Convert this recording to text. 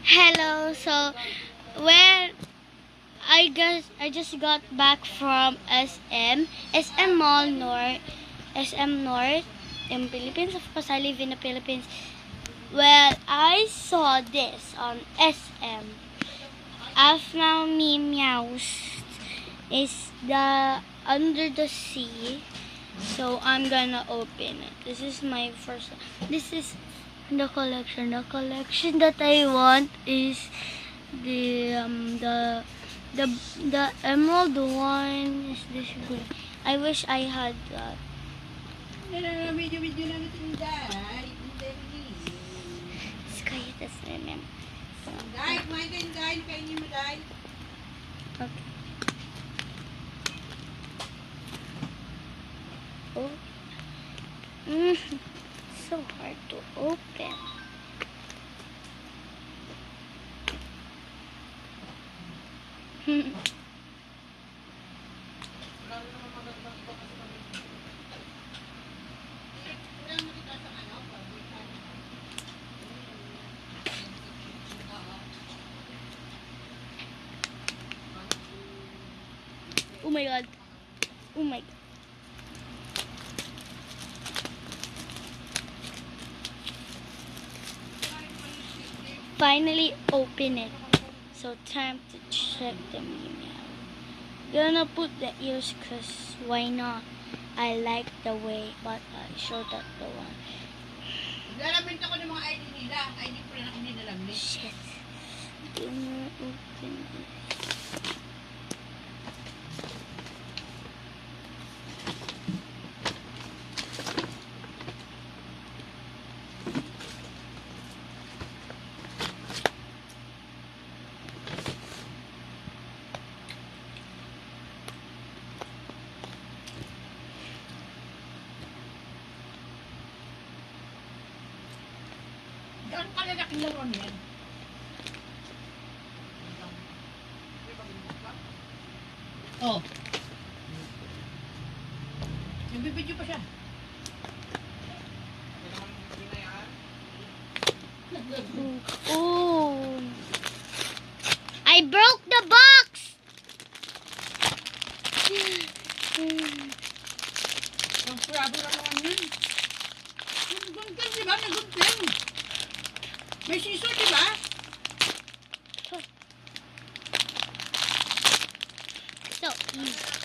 Hello. So, where I just got back from SM Mall North, SM North in Philippines. Of course, I live in the Philippines. Well, I saw this on SM. After me meows is the under the sea. So I'm gonna open it. This is my first. This is the collection. The collection that I want is the emerald one. Is this good? I wish I had that. Video namin tinday. Sky tas namin. Dahil, kumain kayo dahil. Kainin mo dahil. Okay. Oh. So hard to open. Oh my god. Oh my god. Finally open it. So time to check the email. Gonna put the ears cause why not? I like the way but I showed that the one. Lalabit ako ng mga ID nila. ID ko rin ang hindi nalabit. Shit. Gonna open it. Gano'n kalalaking laruan yan? Oh. Nagbibidyo pa siya. Oh. I broke the box. Ang prado na naman yun. Gunting, di ba? Nagunting. May scissor, di ba? So easy.